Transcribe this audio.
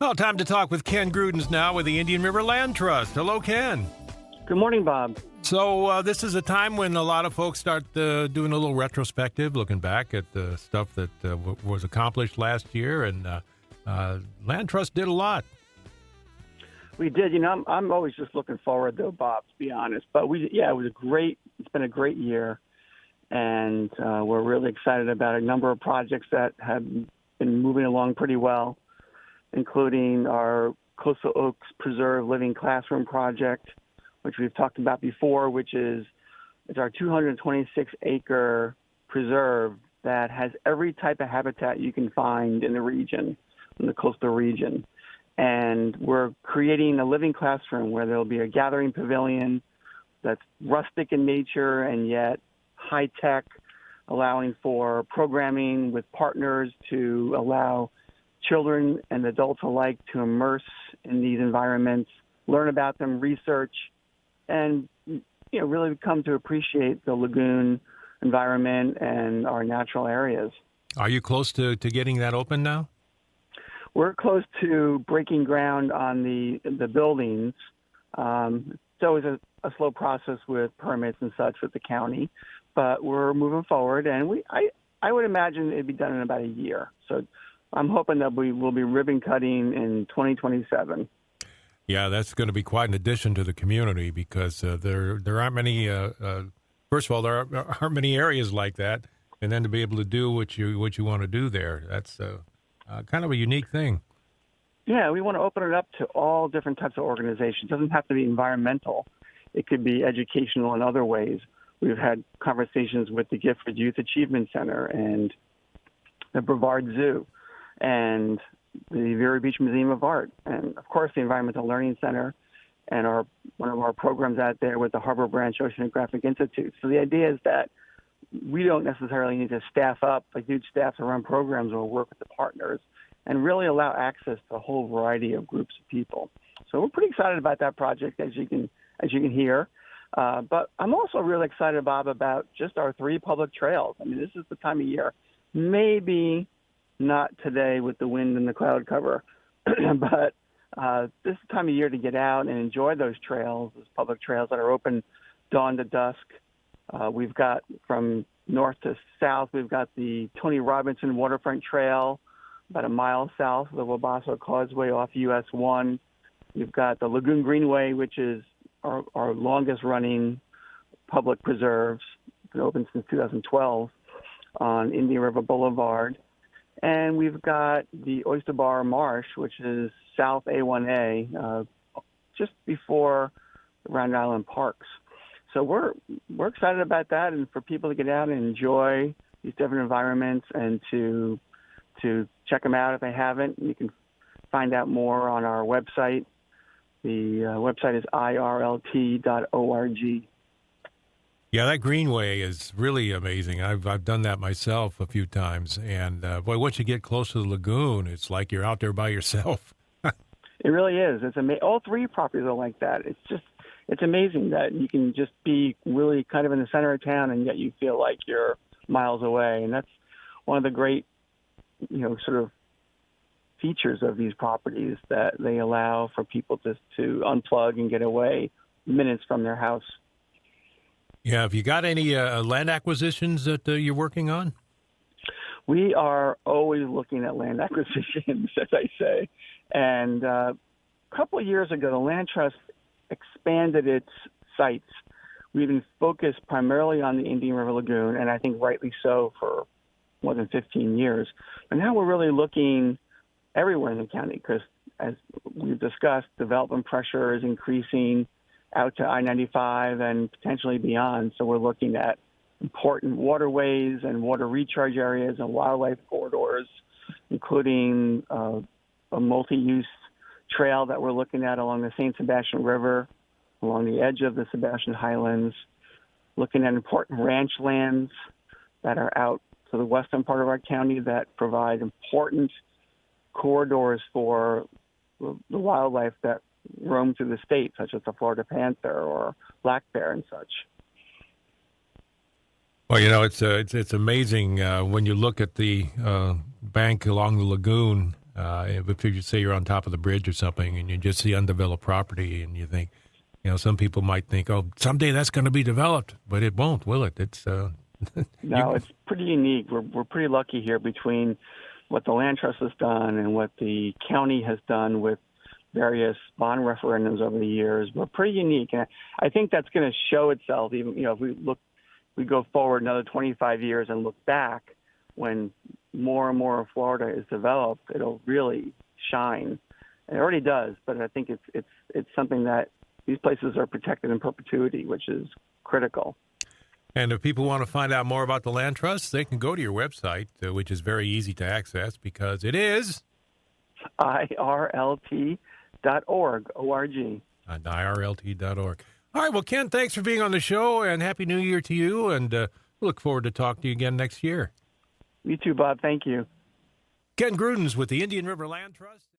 Well, time to talk with Ken Grudens now with the Indian River Land Trust. Hello, Ken. Good morning, Bob. So this is a time when a lot of folks start doing a little retrospective, looking back at the stuff that was accomplished last year, and Land Trust did a lot. We did. I'm always just looking forward, though, Bob, to be honest. But it's been a great year, and we're really excited about a number of projects that have been moving along pretty well, including our Coastal Oaks Preserve Living Classroom project, which we've talked about before, which is our 226-acre preserve that has every type of habitat you can find in the region, in the coastal region. And we're creating a living classroom where there'll be a gathering pavilion that's rustic in nature and yet high-tech, allowing for programming with partners to allow children and adults alike to immerse in these environments, learn about them, research, and really come to appreciate the lagoon environment and our natural areas. Are you close to getting that open now? We're close to breaking ground on the buildings. It's always a slow process with permits and such with the county, but we're moving forward, and I would imagine it'd be done in about a year. So I'm hoping that we will be ribbon cutting in 2027. Yeah, that's going to be quite an addition to the community because there aren't many. First of all, there aren't many areas like that, and then to be able to do what you want to do there, that's kind of a unique thing. Yeah, we want to open it up to all different types of organizations. It doesn't have to be environmental. It could be educational in other ways. We've had conversations with the Gifted Youth Achievement Center and the Brevard Zoo and the Vero Beach Museum of Art, and of course the Environmental Learning Center, and one of our programs out there with the Harbor Branch Oceanographic Institute. So the idea is that we don't necessarily need to staff up a huge staff to run programs or work with the partners, and really allow access to a whole variety of groups of people. So we're pretty excited about that project, as you can hear. But I'm also really excited, Bob, about just our 3 public trails. I mean, this is the time of year, maybe not today with the wind and the cloud cover, but this is the time of year to get out and enjoy those trails, those public trails that are open dawn to dusk. We've got from north to south, we've got the Tony Robinson Waterfront Trail, about a mile south of the Wabasso Causeway off US 1. We've got the Lagoon Greenway, which is our longest running public preserves. It's been open since 2012 on Indian River Boulevard. And we've got the Oyster Bar Marsh, which is South A1A, just before Round Island Parks. So we're excited about that, and for people to get out and enjoy these different environments and to check them out if they haven't. You can find out more on our website. The website is irlt.org. Yeah, that Greenway is really amazing. I've done that myself a few times, and boy, once you get close to the lagoon, it's like you're out there by yourself. It really is. It's all 3 properties are like that. It's amazing that you can just be really kind of in the center of town, and yet you feel like you're miles away. And that's one of the great, sort of features of these properties, that they allow for people to unplug and get away minutes from their house. Yeah, have you got any land acquisitions that you're working on? We are always looking at land acquisitions, as I say. And a couple of years ago, the Land Trust expanded its sites. We've been focused primarily on the Indian River Lagoon, and I think rightly so for more than 15 years. But now we're really looking everywhere in the county because, as we've discussed, development pressure is increasing out to I-95 and potentially beyond. So we're looking at important waterways and water recharge areas and wildlife corridors, including a multi-use trail that we're looking at along the St. Sebastian River, along the edge of the Sebastian Highlands, looking at important ranch lands that are out to the western part of our county that provide important corridors for the wildlife that roam through the state, such as the Florida panther or black bear and such. Well, it's amazing when you look at the bank along the lagoon. If you say you're on top of the bridge or something and you just see undeveloped property and you think, some people might think, oh, someday that's going to be developed, but it won't, will it? It's No, it's pretty unique. We're pretty lucky here between what the Land Trust has done and what the county has done with various bond referendums over the years. We're pretty unique, and I think that's going to show itself. Even if we go forward another 25 years and look back, when more and more of Florida is developed, it'll really shine. It already does, but I think it's something that these places are protected in perpetuity, which is critical. And if people want to find out more about the Land Trust, they can go to your website, which is very easy to access because it is IRLT.org, O-R-G. IRLT.org. All right, well, Ken, thanks for being on the show, and Happy New Year to you, and we look forward to talking to you again next year. You too, Bob. Thank you. Ken Grudens with the Indian River Land Trust.